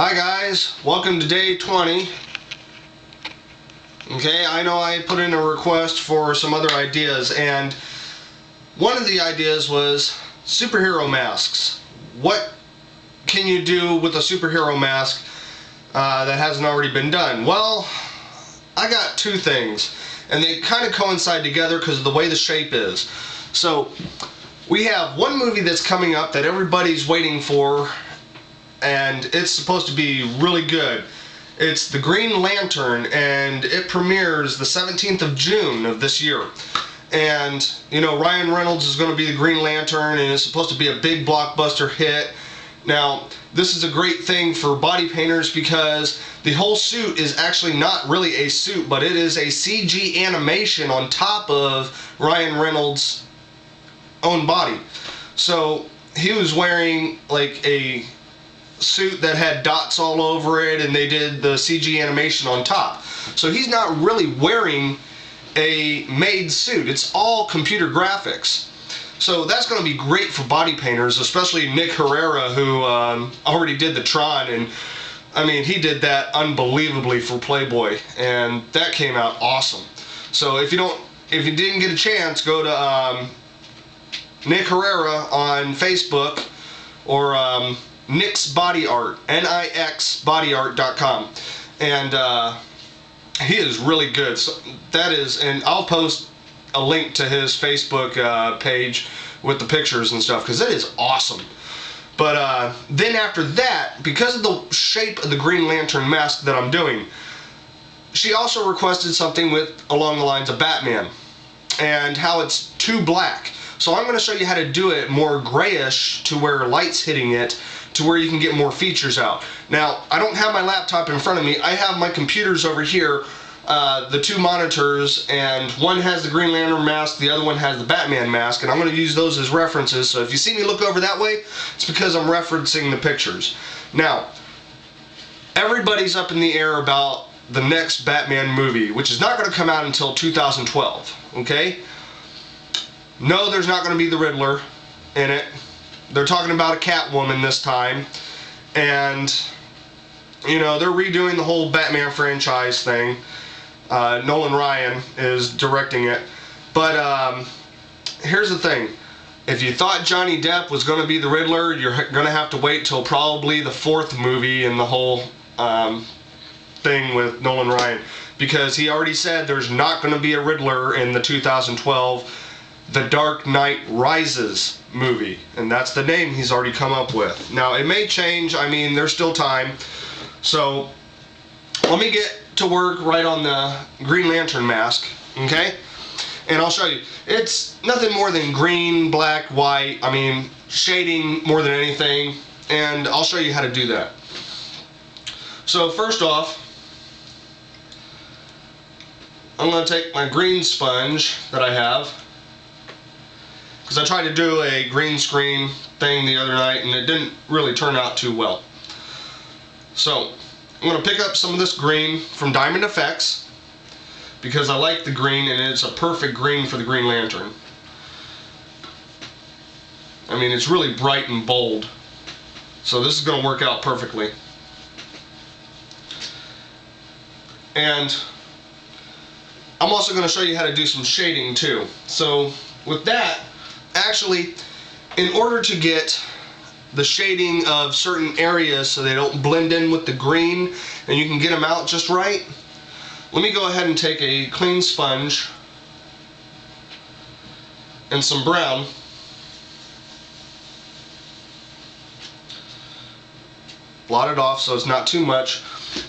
Hi guys, welcome to day 20. Okay, I know I put in a request for some other ideas, and one of the ideas was superhero masks. What can you do with a superhero mask that hasn't already been done? Well, I got two things, and they kind of coincide together because of the way the shape is. So, we have one movie that's coming up that everybody's waiting for, and it's supposed to be really good. It's The Green Lantern, and it premieres the 17th of June of this year. And, you know, Ryan Reynolds is going to be the Green Lantern, and it's supposed to be a big blockbuster hit. Now, this is a great thing for body painters because the whole suit is actually not really a suit, but it is a CG animation on top of Ryan Reynolds' own body. So, he was wearing like a suit that had dots all over it, and they did the CG animation on top. So he's not really wearing a made suit. It's all computer graphics. So that's going to be great for body painters, especially Nick Herrera, who already did the Tron, and I mean, he did that unbelievably for Playboy, and that came out awesome. So if you didn't get a chance, go to Nick Herrera on Facebook, or Nick's Body Art, nixbodyart.com, and he is really good. So that is, and I'll post a link to his Facebook page with the pictures and stuff, because it is awesome. But then after that, because of the shape of the Green Lantern mask that I'm doing, she also requested something along the lines of Batman, and how it's too black. So I'm going to show you how to do it more grayish, to where light's hitting it, to where you can get more features out. Now, I don't have my laptop in front of me. I have my computers over here, the two monitors, and one has the Green Lantern mask, the other one has the Batman mask, and I'm going to use those as references. So if you see me look over that way, it's because I'm referencing the pictures. Now, everybody's up in the air about the next Batman movie, which is not going to come out until 2012, okay? No, there's not going to be the Riddler in it. They're talking about a Catwoman this time, and you know, they're redoing the whole Batman franchise thing. Nolan Ryan is directing it, but here's the thing: if you thought Johnny Depp was going to be the Riddler, you're going to have to wait till probably the fourth movie in the whole thing with Nolan Ryan, because he already said there's not going to be a Riddler in the 2012 The Dark Knight Rises movie, and that's the name he's already come up with. Now, it may change. I mean, there's still time. So let me get to work right on the Green Lantern mask, okay? And I'll show you. It's nothing more than green, black, white. I mean, shading more than anything, and I'll show you how to do that. So first off, I'm going to take my green sponge that I have, because I tried to do a green screen thing the other night and it didn't really turn out too well. So I'm going to pick up some of this green from Diamond Effects, because I like the green and it's a perfect green for the Green Lantern. I mean, it's really bright and bold, so this is going to work out perfectly. And I'm also going to show you how to do some shading too. So with that, actually, in order to get the shading of certain areas so they don't blend in with the green and you can get them out just right, let me go ahead and take a clean sponge and some brown, blot it off so it's not too much,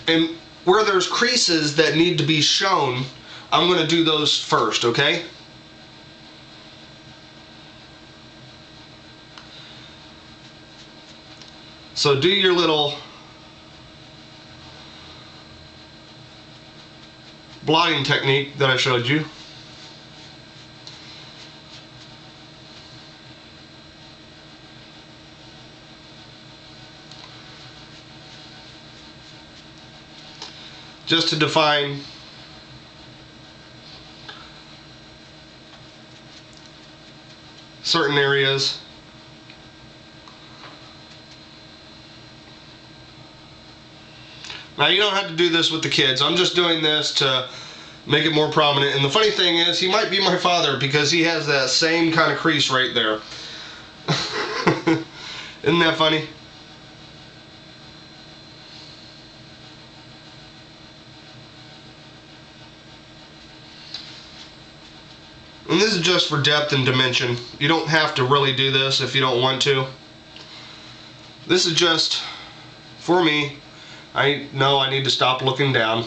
and where there's creases that need to be shown, I'm going to do those first, okay? So do your little blotting technique that I showed you. Just to define certain areas. Now you don't have to do this with the kids. I'm just doing this to make it more prominent. And the funny thing is, he might be my father because he has that same kind of crease right there. Isn't that funny? And this is just for depth and dimension. You don't have to really do this if you don't want to. This is just for me. I know I need to stop looking down.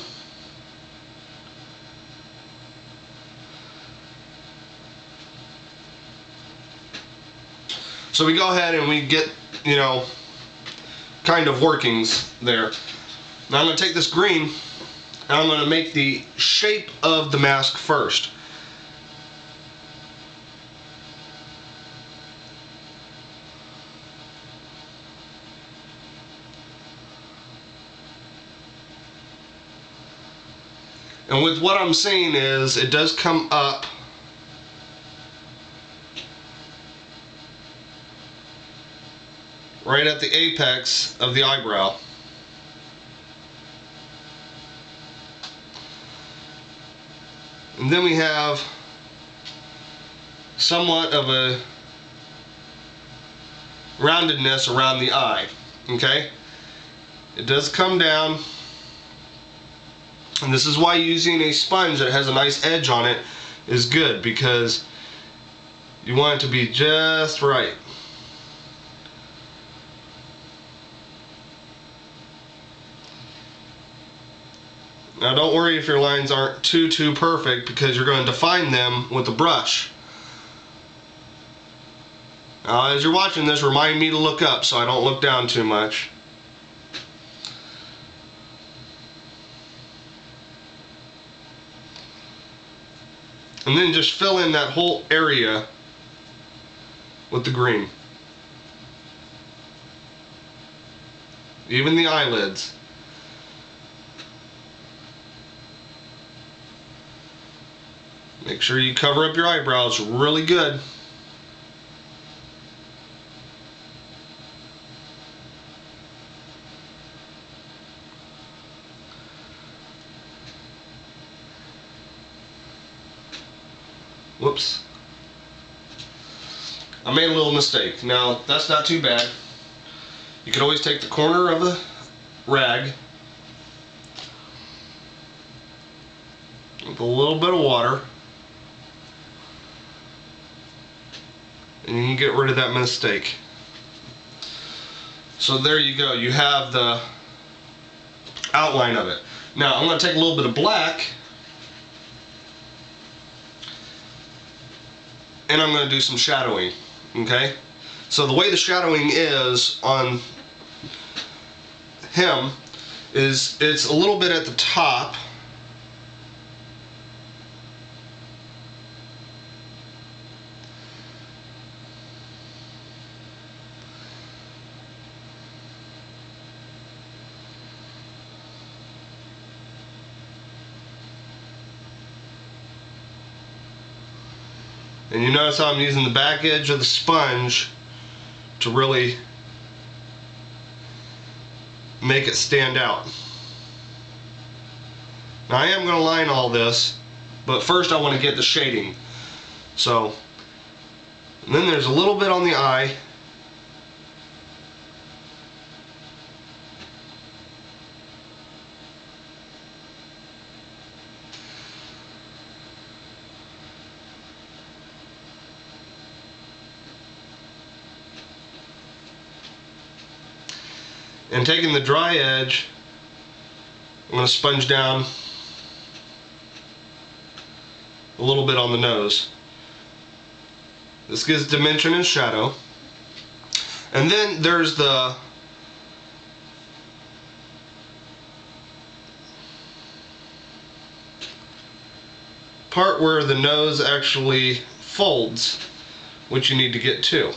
So we go ahead and we get, you know, kind of workings there. Now I'm going to take this green and I'm going to make the shape of the mask first. And with what I'm seeing is it does come up right at the apex of the eyebrow. And then we have somewhat of a roundedness around the eye. Okay? It does come down. And this is why using a sponge that has a nice edge on it is good, because you want it to be just right. Now don't worry if your lines aren't too perfect, because you're going to define them with a brush. Now as you're watching this, remind me to look up so I don't look down too much. And then just fill in that whole area with the green. Even the eyelids. Make sure you cover up your eyebrows really good. Whoops. I made a little mistake. Now, that's not too bad. You could always take the corner of a rag with a little bit of water, and you can get rid of that mistake. So there you go. You have the outline of it. Now, I'm going to take a little bit of black, and I'm going to do some shadowing. Okay? So the way the shadowing is on him is it's a little bit at the top. And you notice how I'm using the back edge of the sponge to really make it stand out. Now I am going to line all this, but first I want to get the shading. So, and then there's a little bit on the eye. And taking the dry edge, I'm going to sponge down a little bit on the nose. This gives dimension and shadow. And then there's the part where the nose actually folds, which you need to get to.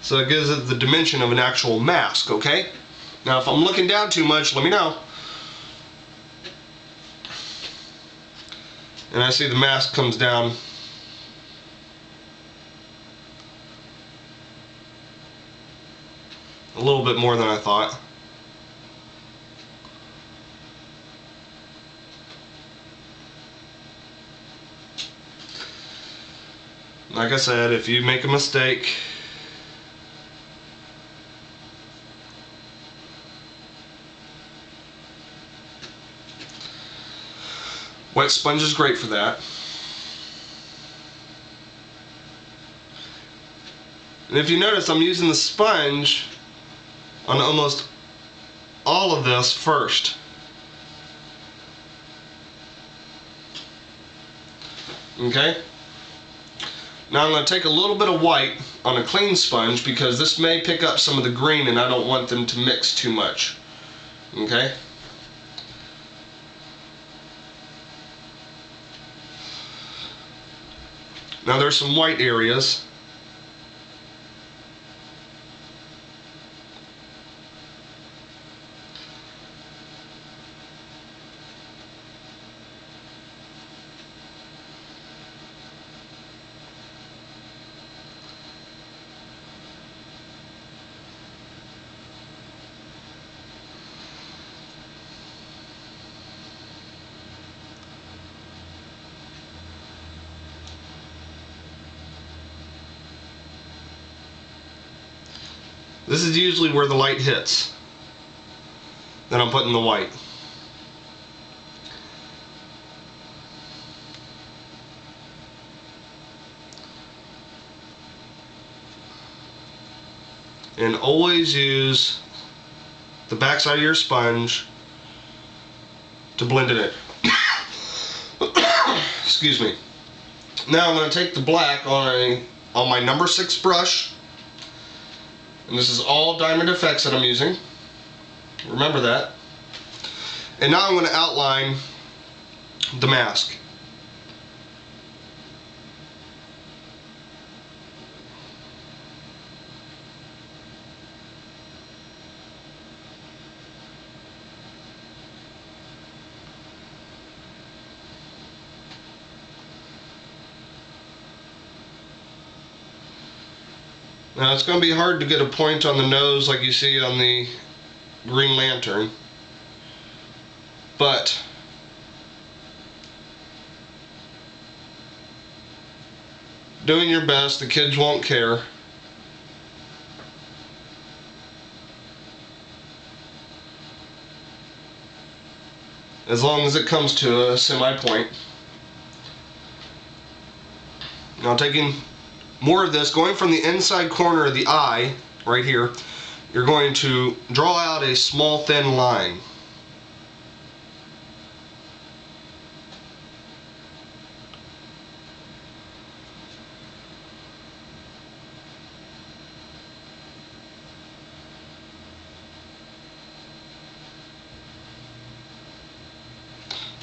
So it gives it the dimension of an actual mask, okay? Now if I'm looking down too much, let me know. And I see the mask comes down a little bit more than I thought. Like I said, if you make a mistake, wet sponge is great for that. And if you notice, I'm using the sponge on almost all of this first. Okay? Now I'm going to take a little bit of white on a clean sponge because this may pick up some of the green and I don't want them to mix too much. Okay? Now there's some white areas. This is usually where the light hits. Then I'm putting the white. And always use the backside of your sponge to blend it in. Excuse me. Now I'm going to take the black on my number 6 brush. And this is all Diamond Effects that I'm using. Remember that. And now I'm going to outline the mask. Now it's going to be hard to get a point on the nose like you see on the Green Lantern, but doing your best, the kids won't care. As long as it comes to a semi-point. Now taking more of this, going from the inside corner of the eye, right here, you're going to draw out a small thin line.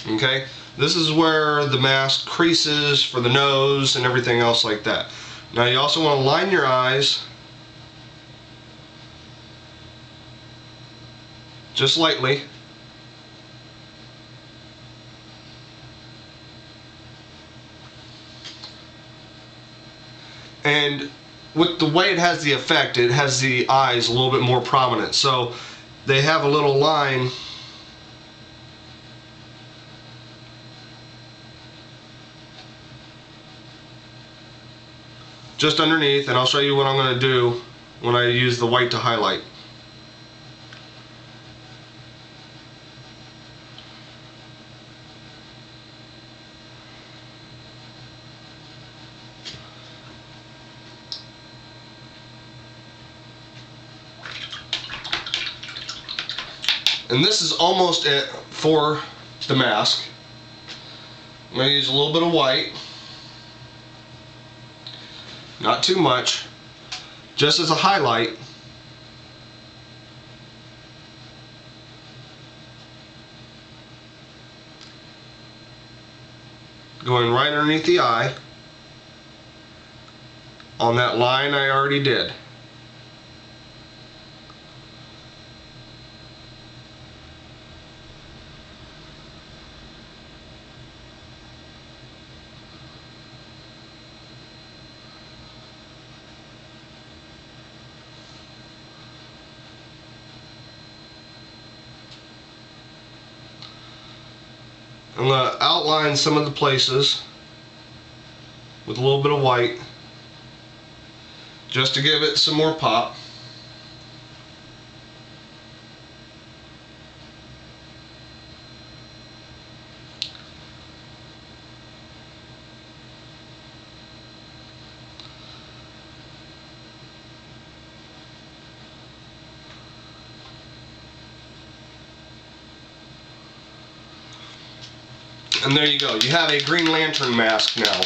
Okay, this is where the mask creases for the nose and everything else like that. Now you also want to line your eyes just lightly. And with the way it has the effect, it has the eyes a little bit more prominent. So they have a little line just underneath, and I'll show you what I'm going to do when I use the white to highlight. And this is almost it for the mask. I'm going to use a little bit of white. Not too much, just as a highlight. Going right underneath the eye on that line I already did. I'm going to outline some of the places with a little bit of white. just to give it some more pop. And there you go. You have a Green Lantern mask now.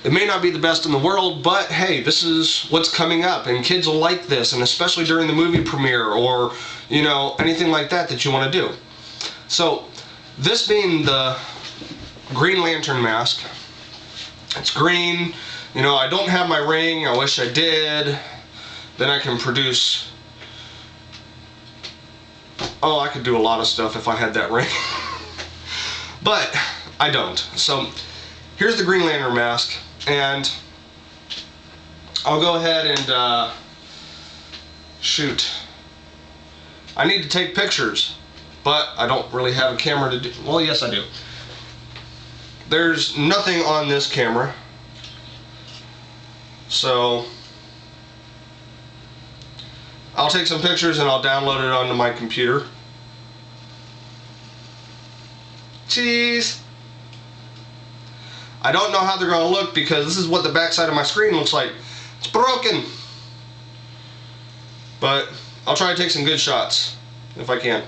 It may not be the best in the world, but hey, this is what's coming up, and kids will like this, and especially during the movie premiere or, you know, anything like that that you want to do. So, this being the Green Lantern mask, it's green. You know, I don't have my ring. I wish I did. Then I can produce... Oh, I could do a lot of stuff if I had that ring. But I don't. So here's the Green Lantern mask, and I'll go ahead and shoot. I need to take pictures, but I don't really have a camera to do. Well, yes, I do. There's nothing on this camera, so I'll take some pictures and I'll download it onto my computer. Jeez. I don't know how they're going to look because this is what the backside of my screen looks like. It's broken. But I'll try to take some good shots if I can.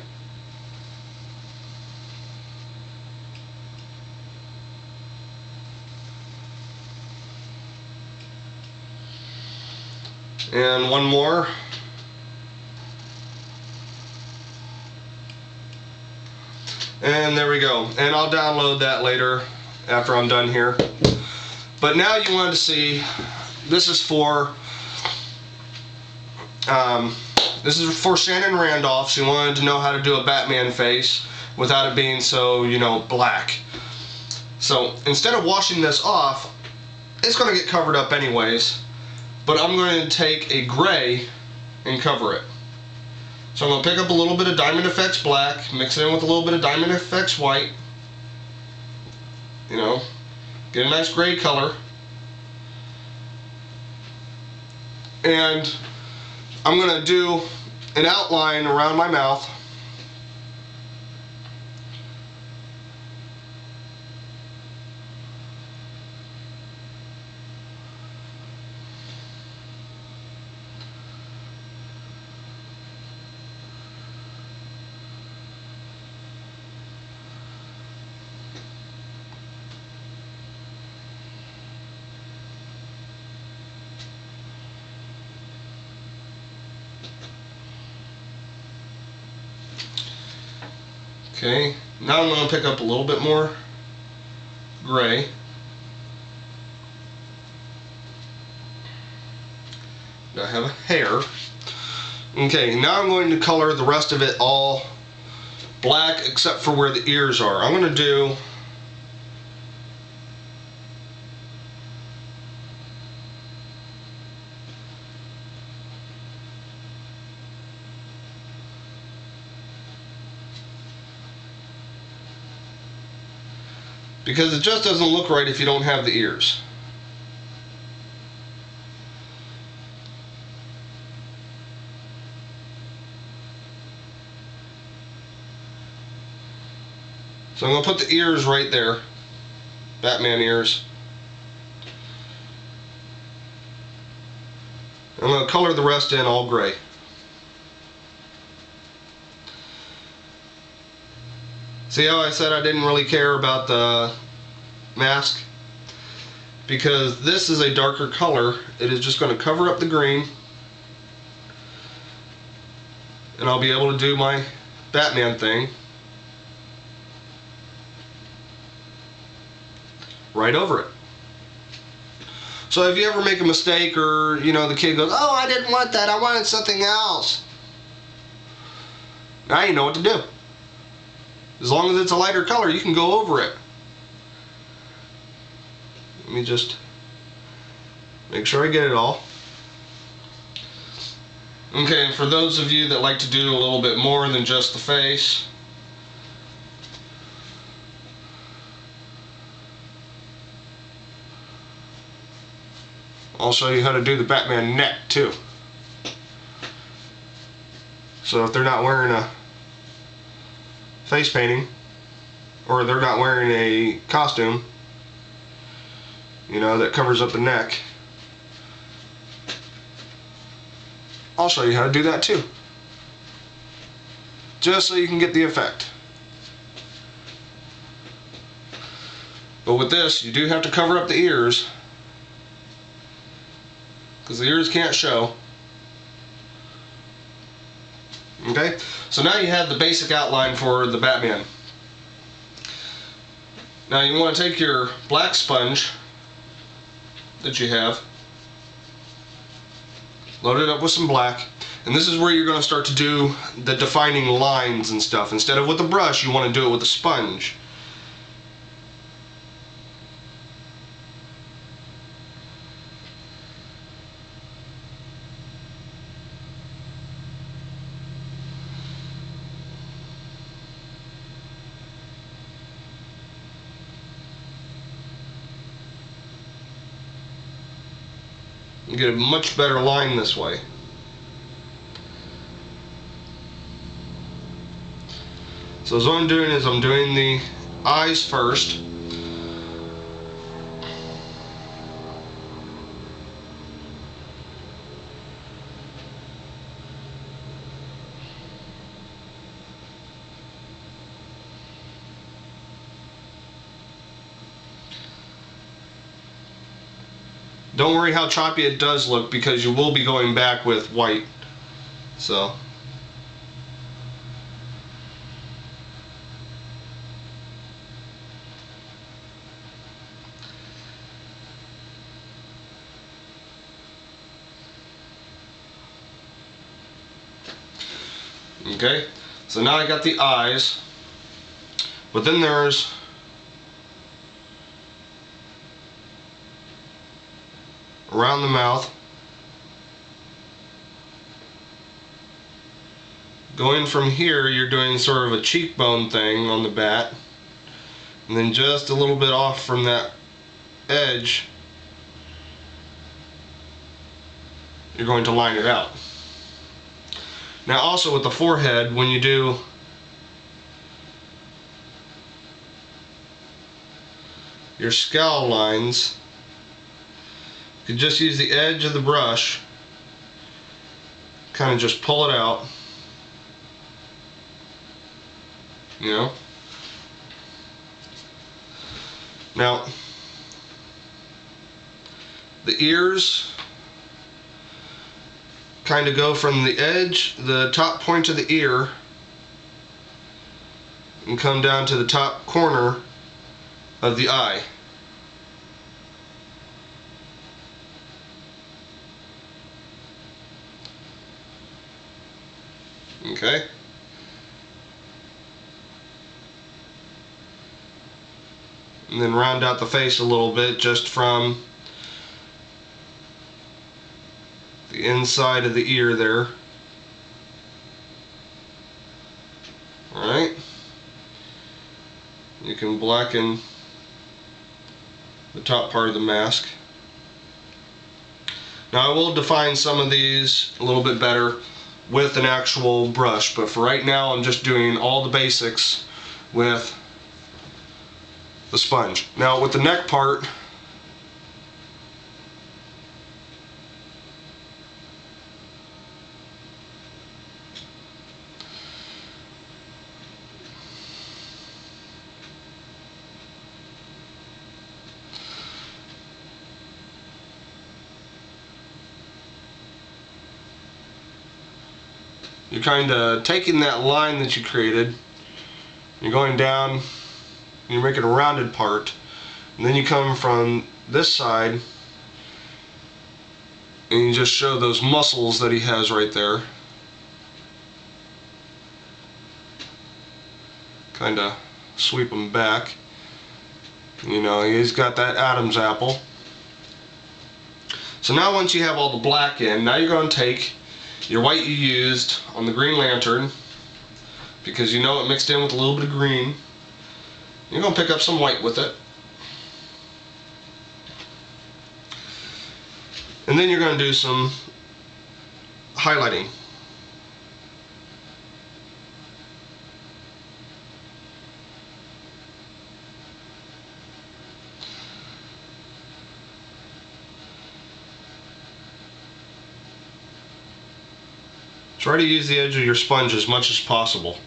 And one more. And there we go. And I'll download that later after I'm done here. But now you wanted to see, this is for Shannon Randolph. She wanted to know how to do a Batman face without it being so, you know, black. So instead of washing this off, it's going to get covered up anyways. But I'm going to take a gray and cover it. So I'm going to pick up a little bit of Diamond FX black, mix it in with a little bit of Diamond FX white. You know, get a nice gray color. And I'm going to do an outline around my mouth. Okay, now I'm going to pick up a little bit more gray. I have a hair. Okay, now I'm going to color the rest of it all black except for where the ears are. I'm going to do because it just doesn't look right if you don't have the ears. So I'm going to put the ears right there, Batman ears. I'm going to color the rest in all gray. See how I said I didn't really care about the mask? Because this is a darker color, it is just going to cover up the green. And I'll be able to do my Batman thing right over it. So if you ever make a mistake, or you know, the kid goes, "Oh, I didn't want that, I wanted something else," now you know what to do. As long as it's a lighter color, you can go over it. Let me just make sure I get it all. Okay, and for those of you that like to do a little bit more than just the face, I'll show you how to do the Batman neck too. So if they're not wearing a face painting, or they're not wearing a costume, you know, that covers up the neck, I'll show you how to do that too. Just so you can get the effect. But with this, you do have to cover up the ears, because the ears can't show. Okay, so now you have the basic outline for the Batman. Now you want to take your black sponge that you have, load it up with some black, and this is where you're going to start to do the defining lines and stuff. Instead of with a brush, you want to do it with a sponge. You get a much better line this way. So what I'm doing is I'm doing the eyes first. Don't worry how choppy it does look, because you will be going back with white. So okay, so now I got the eyes, but then there's around the mouth, going from here you're doing sort of a cheekbone thing on the bat, and then just a little bit off from that edge you're going to line it out. Now also with the forehead, when you do your scowl lines, you just use the edge of the brush, kind of just pull it out, you know. Now the ears kind of go from the edge, the top point of the ear, and come down to the top corner of the eye. Okay. And then round out the face a little bit, just from the inside of the ear there. Alright. You can blacken the top part of the mask. Now I will define some of these a little bit better with an actual brush, but for right now I'm just doing all the basics with the sponge. Now with the neck part, you're kind of taking that line that you created, you're going down, you're making a rounded part, and then you come from this side and you just show those muscles that he has right there. Kind of sweep them back. You know, he's got that Adam's apple. So now once you have all the black in, now you're going to take your white you used on the Green Lantern, because you know it mixed in with a little bit of green. You're going to pick up some white with it. And then you're going to do some highlighting. Try to use the edge of your sponge as much as possible.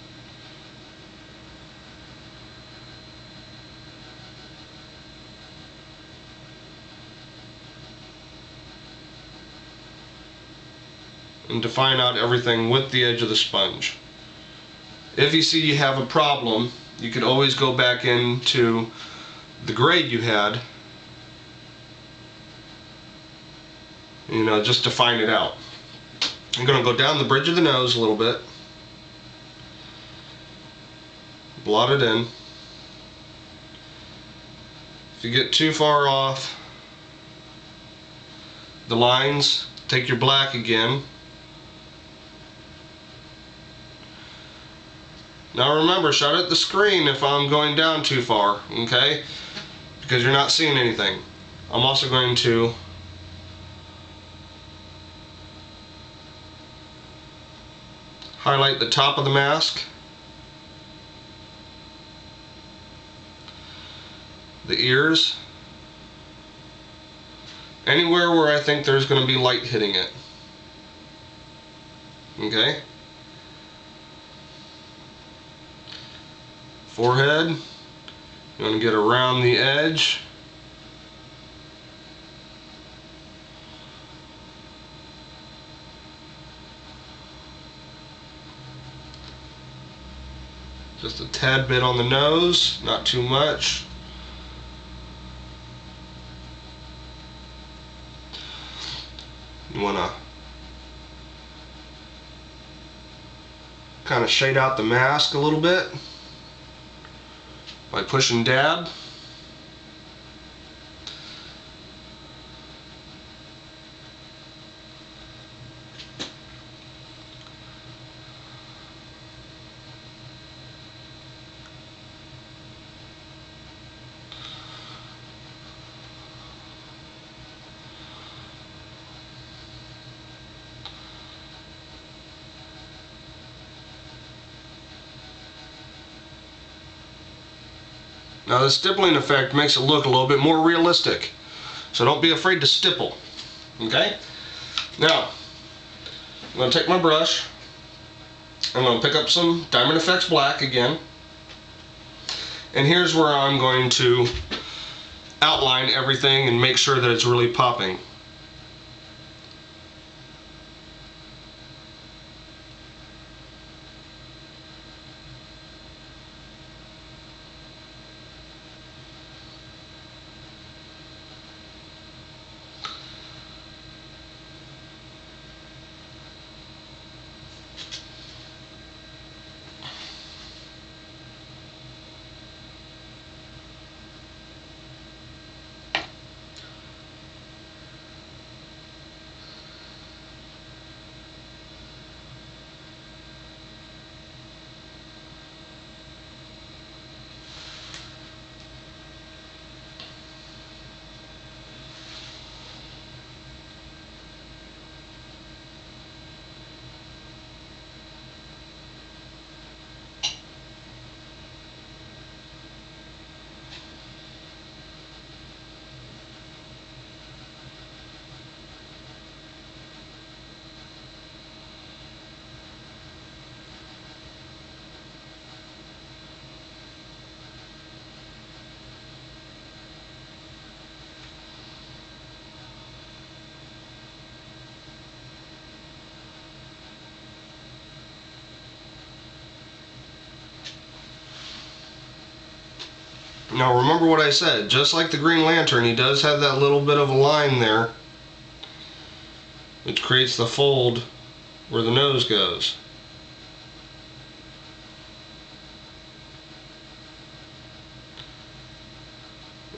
And define out everything with the edge of the sponge. If you see you have a problem, you can always go back into the grade you had, just define it out. I'm going to go down the bridge of the nose a little bit, blot it in. If you get too far off the lines, take your black again. Now remember, shout at the screen if I'm going down too far, okay? Because you're not seeing anything. I'm also going to highlight the top of the mask, the ears, anywhere where I think there's going to be light hitting it. Okay? Forehead, you want to get around the edge. Just a tad bit on the nose, not too much. You want to kind of shade out the mask a little bit by pushing dab. Now the stippling effect makes it look a little bit more realistic, so don't be afraid to stipple. Okay? Now, I'm going to take my brush, I'm going to pick up some Diamond Effects Black again, and here's where I'm going to outline everything and make sure that it's really popping. Now remember what I said, just like the Green Lantern, he does have that little bit of a line there, which creates the fold where the nose goes.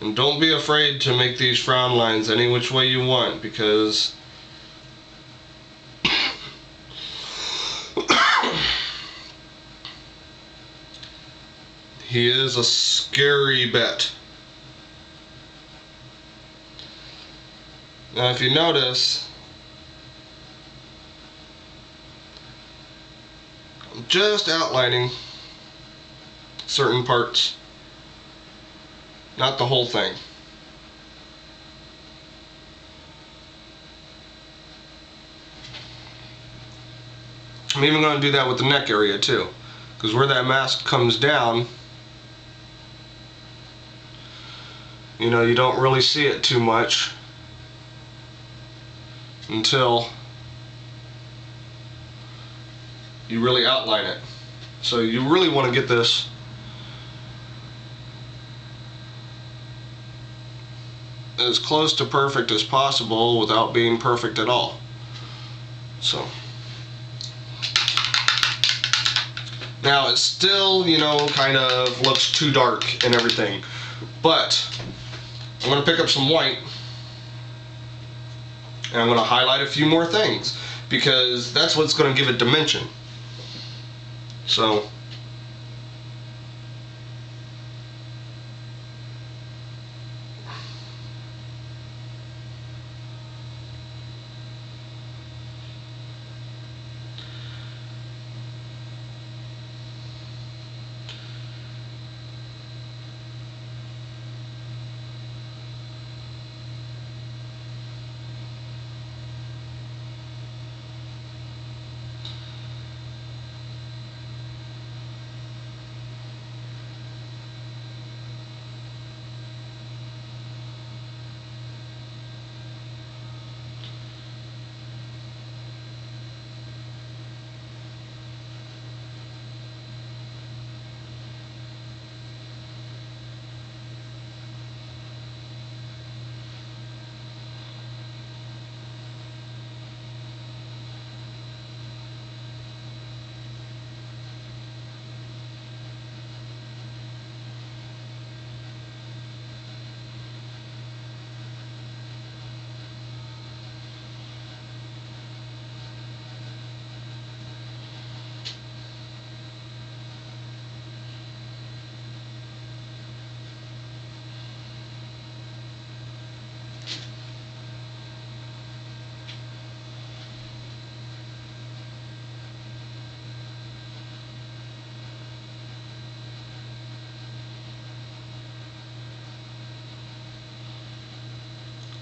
And don't be afraid to make these frown lines any which way you want, because he is a scary bet. Now if you notice, I'm just outlining certain parts, not the whole thing. I'm even going to do that with the neck area too, because where that mask comes down, you know, you don't really see it too much until you really outline it. So you really want to get this as close to perfect as possible without being perfect at all. So now it still, you know, kind of looks too dark and everything, but I'm going to pick up some white and I'm going to highlight a few more things because that's what's going to give it dimension. So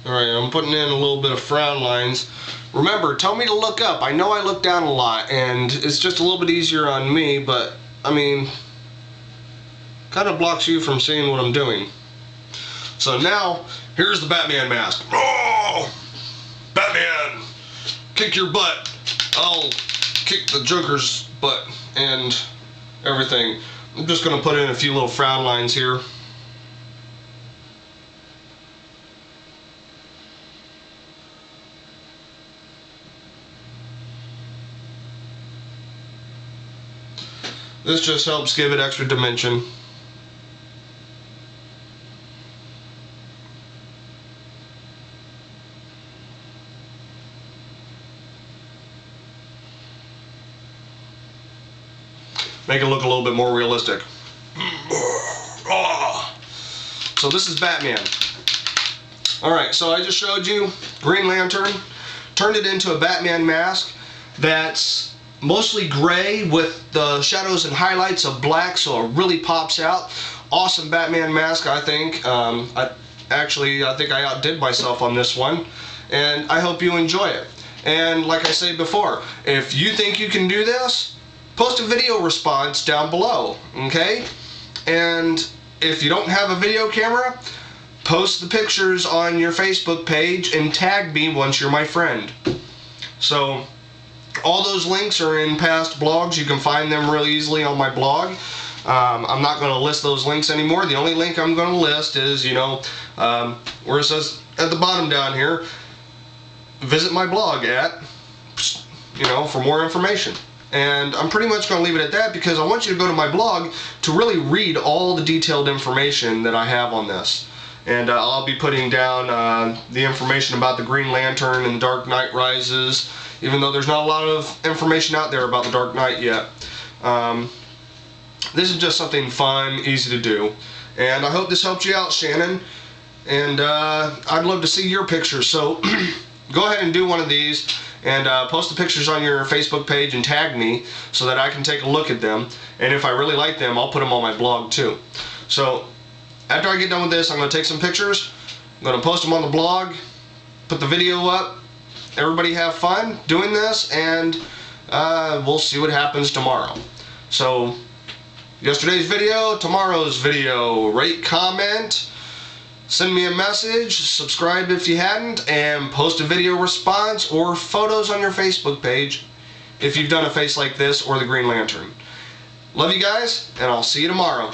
alright, I'm putting in a little bit of frown lines. Remember, tell me to look up. I know I look down a lot, and it's just a little bit easier on me, but, I mean, kind of blocks you from seeing what I'm doing. So now, here's the Batman mask. Oh! Batman! Kick your butt. I'll kick the Joker's butt and everything. I'm just going to put in a few little frown lines here. This just helps give it extra dimension. Make it look a little bit more realistic. So this is Batman. Alright, so I just showed you Green Lantern. Turned it into a Batman mask that's mostly gray with the shadows and highlights of black, so it really pops out. Awesome Batman mask, I think. I think I outdid myself on this one, and I hope you enjoy it. And like I said before, if you think you can do this, post a video response down below, okay? And if you don't have a video camera, post the pictures on your Facebook page and tag me once you're my friend. So all those links are in past blogs. You can find them really easily on my blog. I'm not going to list those links anymore. The only link I'm going to list is, you know, where it says at the bottom down here, visit my blog at, you know, for more information. And I'm pretty much going to leave it at that because I want you to go to my blog to really read all the detailed information that I have on this. And I'll be putting down the information about the Green Lantern and Dark Knight Rises, even though there's not a lot of information out there about the Dark Knight yet. This is just something fun, easy to do. And I hope this helped you out, Shannon. and I'd love to see your pictures. So go ahead and do one of these and post the pictures on your Facebook page and tag me so that I can take a look at them, and if I really like them, I'll put them on my blog too. So after I get done with this, I'm going to take some pictures, I'm going to post them on the blog, put the video up. Everybody have fun doing this, and we'll see what happens tomorrow. So yesterday's video, tomorrow's video. Rate, comment, send me a message, subscribe if you hadn't, and post a video response or photos on your Facebook page if you've done a face like this or the Green Lantern. Love you guys, and I'll see you tomorrow.